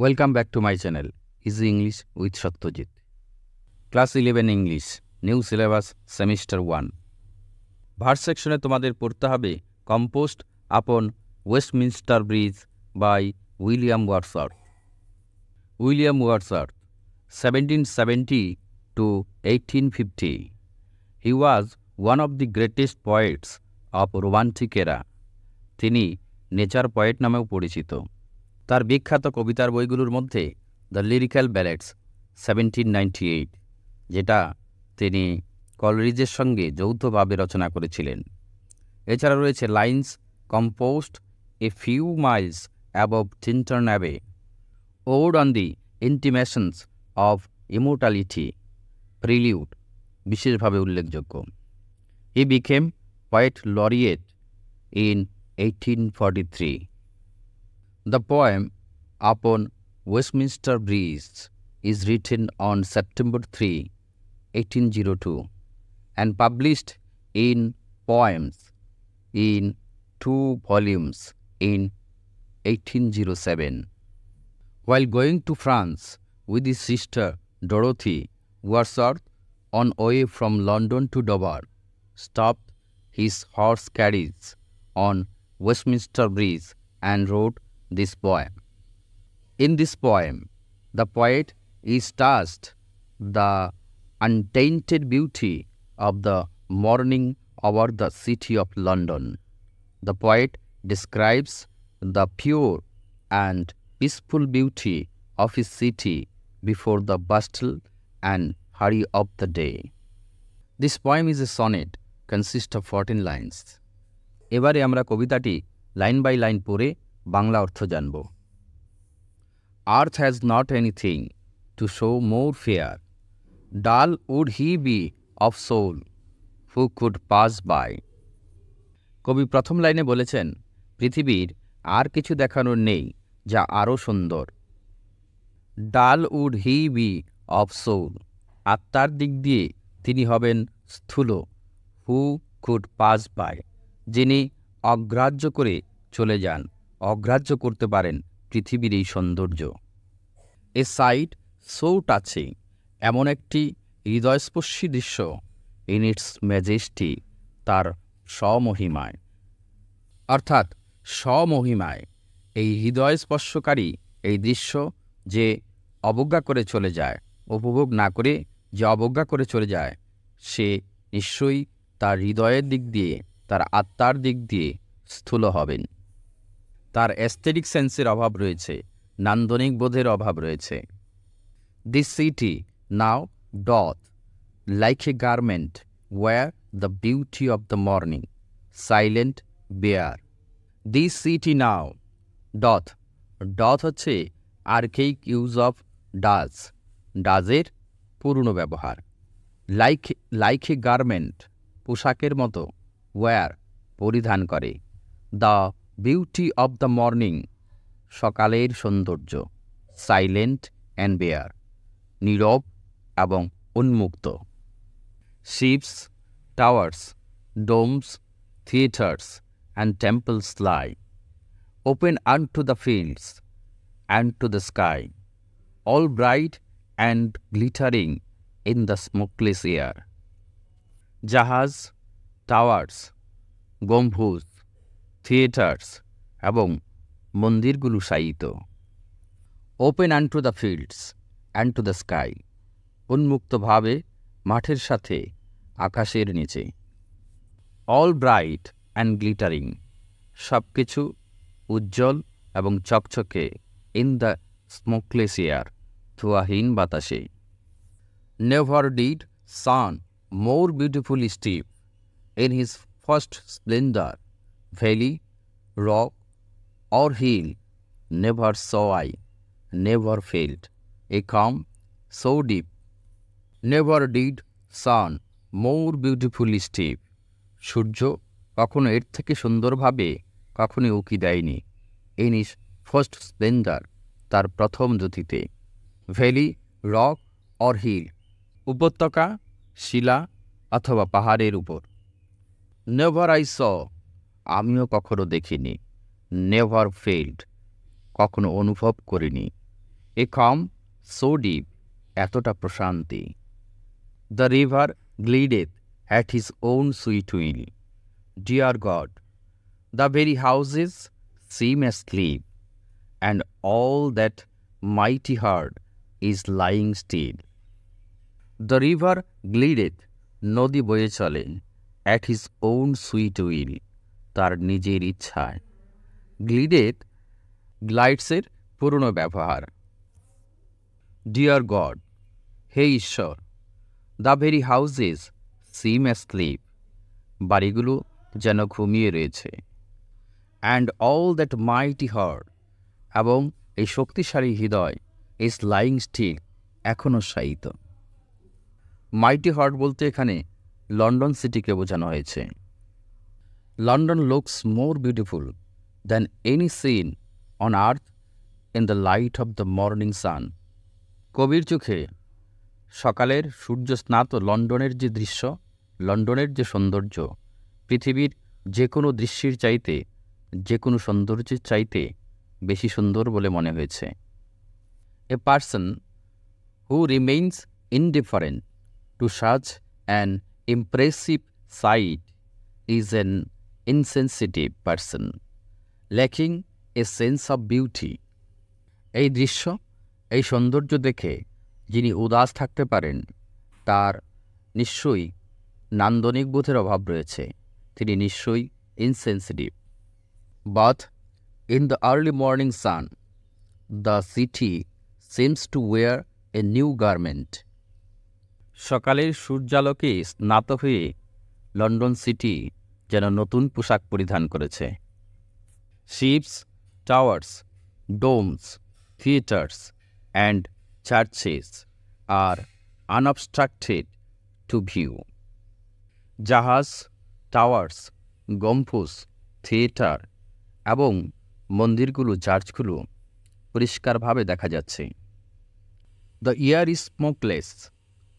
Welcome back to my channel, Easy English with Satyajit. Class 11 English, New Syllabus, Semester 1. Verse সেকশনে তোমাদের পড়তে হবে composed upon Westminster Bridge by William Wordsworth. William Wordsworth, 1770 to 1850. He was one of the greatest poets of romantic era. তিনি nature poet নামেও পরিচিত। তার বিখ্যাত কবিতার বইগুলোর মধ্যে দ্য লিরিক্যাল ব্যালেডস 1798, যেটা তিনি কলরিজের সঙ্গে যৌথভাবে রচনা করেছিলেন। এছাড়া রয়েছে lines composed a few miles above Tintern Abbey, ode on the intimations of immortality, prelude বিশেষভাবে উল্লেখযোগ্য। He became poet laureate in 1843. The poem Upon Westminster Bridge is written on September 3, 1802 and published in Poems in 2 volumes in 1807. While going to France with his sister Dorothy, Wordsworth, on way from London to Dover, stopped his horse carriage on Westminster Bridge and wrote this poem. In this poem, the poet is touched the untainted beauty of the morning over the city of London. The poet describes the pure and peaceful beauty of his city before the bustle and hurry of the day. This poem is a sonnet, consists of 14 lines. এবারে আমরা কবিতাটি line by line পড়ে বাংলা অর্থ জানব। Earth has not anything to show more fair. Dull would he be of soul who could pass by. কবি প্রথম লাইনে বলেছেন, পৃথিবীর আর কিছু দেখানোর নেই যা আরও সুন্দর। Dull would he be of soul, আত্মার দিক দিয়ে তিনি হবেন স্থূল। হু কুড পাস বাই, যিনি অগ্রাহ্য করে চলে যান, অগ্রাহ্য করতে পারেন পৃথিবীর এই সৌন্দর্য। এ সাইট সো টাচিং, এমন একটি হৃদয়স্পর্শী দৃশ্য। ইন ইটস ম্যাজেস্টি, তার স্বমহিমায়, অর্থাৎ স্বমহিমায় এই হৃদয়স্পর্শকারী এই দৃশ্য যে অবজ্ঞা করে চলে যায়, উপভোগ না করে যে অবজ্ঞা করে চলে যায়, সে নিশ্চয়ই তার হৃদয়ের দিক দিয়ে, তার আত্মার দিক দিয়ে স্থূল হবেন। তার অ্যাস্থেটিক সেন্সের অভাব রয়েছে, নান্দনিক বোধের অভাব রয়েছে। This city now doth like a garment wear the beauty of the morning silent bare. This city now doth, doth হচ্ছে আর্কেইক ইউজ অফ ডাজ, ডাজের পূর্ণ ব্যবহার। লাইক এ গার্মেন্ট, পোশাকের মতো, ওয়্যার পরিধান করে, the beauty of the morning সকালের সৌন্দর্য, সাইলেন্ট অ্যান্ড বেয়ার নীরব এবং উন্মুক্ত। Ships, towers, domes, theatres and temples lie open unto the fields and to the sky, all bright and glittering in the smokeless air. জাহাজ, towers, গম্বুজ, theatres এবং মন্দিরগুলো শায়িত। Open and to the fields and to the sky, উন্মুক্তভাবে মাঠের সাথে আকাশের নিচে। অল ব্রাইট অ্যান্ড গ্লিটারিং, সব কিছু উজ্জ্বল এবং চকচকে। ইন দ্য স্মোকলেস এয়ার, ধোঁয়াহীন বাতাসে। Never did sun more beautiful steep in his first splendour, valley, rock or hill, never saw I, never felt a calm so deep. Never did sun more beautifully steep. সূর্য কখনো এর থেকে সুন্দরভাবে কখনো উকি দেয়নি। In his first Splendor, তার প্রথম জ্যোতিতে। Valley, rock or hill, উপত্যকা, শিলা অথবা পাহাড়ের উপর। নেভার আই স, আমিও কখনো দেখিনি। নেভার ফেল্ড, কখনো অনুভব করিনি। এ calm so deep, এতটা প্রশান্তি। The river glideth at his own sweet will. Dear God, the very houses seem asleep, and all that mighty heart is lying still. The river glideth, নদী বয়ে চলে, at his own sweet will, তার নিজের ইচ্ছায়। Glideth, গ্লাইডসের পুরনো ব্যবহার। Deer god, হে ঈশ্বর, the very houses SIM asleep, বাড়িগুলো যেন ঘুমিয়ে রয়েছে। অ্যান্ড অল দ্যাট মাইটি হার্ট, এবং এই শক্তিশালী হৃদয় ইজ লাইং স্টিল, এখনও শায়িত। মাইটি হার্ট বলতে এখানে লন্ডন সিটিকে বোঝানো হয়েছে। London looks more beautiful than any scene on earth in the light of the morning sun. কবির চোখে সকালের সূর্যস্নাত লন্ডনের যে দৃশ্য, লন্ডনের যে সৌন্দর্য, পৃথিবীর যে কোনো দৃশ্যের চাইতে, যে কোনো সৌন্দর্যের চাইতে বেশি সুন্দর বলে মনে হয়েছে। A person who remains indifferent to such an impressive sight is an insensitive person lacking a sense of beauty. এই দৃশ্য, এই সৌন্দর্য দেখে যিনি উদাস থাকতে পারেন, তার নিশ্চয়ই নান্দনিক বোধের অভাব রয়েছে, তিনি নিশ্চয়ই insensitive. But in the early morning sun the city seems to wear a new garment. সকালের সূর্যালোকে স্নাত হয়ে লন্ডন সিটি যেন নতুন পোশাক পরিধান করেছে। Ships, towers, domes, theatres and churches are unobstructed to view. জাহাজ, টাওয়ার্স, গম্বুজ, থিয়েটার এবং মন্দিরগুলো, চার্চগুলো পরিষ্কারভাবে দেখা যাচ্ছে। The air is smokeless,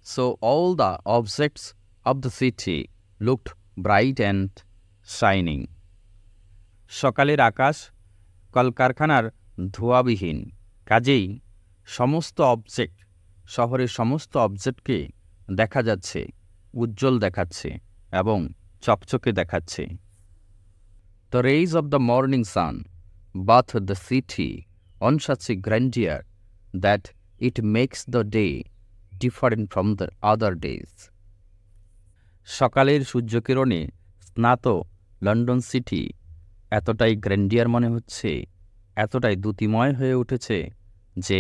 so all the objects of the city looked bright and shining. সকালের আকাশ কলকারখানার ধোঁয়াবিহীন, কাজেই সমস্ত অবজেক্ট, শহরের সমস্ত অবজেক্টকে দেখা যাচ্ছে, উজ্জ্বল দেখাচ্ছে এবং চকচকে দেখাচ্ছে। The rays of the morning sun bathe the city on such a grandeur that it makes the day different from the other days. সকালের সূর্যকিরণে স্নাত লন্ডন সিটি এতটাই গ্র্যান্ডিয়ার মনে হচ্ছে, এতটাই দ্যুতিময় হয়ে উঠেছে যে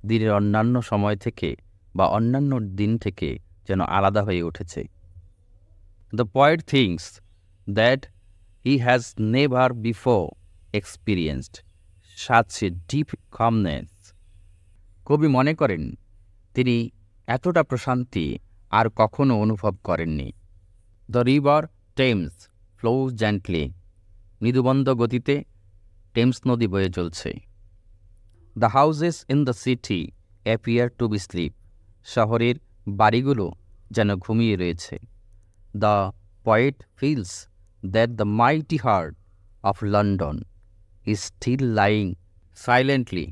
দিনের অন্যান্য সময় থেকে বা অন্যান্য দিন থেকে যেন আলাদা হয়ে উঠেছে। The poet things that he has never before experienced such a deep calmness. কবি মনে করেন তিনি এতটা প্রশান্তি আর কখনো অনুভব করেননি। The river Thames flows gently, মৃদুবন্ধ গতিতে টেমস নদী বয়ে চলছে। The houses in the city appear to be sleep, শহরের বাড়িগুলো যেন ঘুমিয়ে রয়েছে। The poet feels that the mighty heart of London is still lying silently.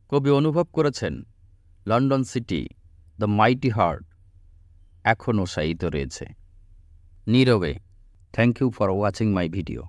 কবি অনুভব করেছেন London city, the mighty heart, এখনও শায়িত রয়েছে নীরবে। Thank you for watching my video.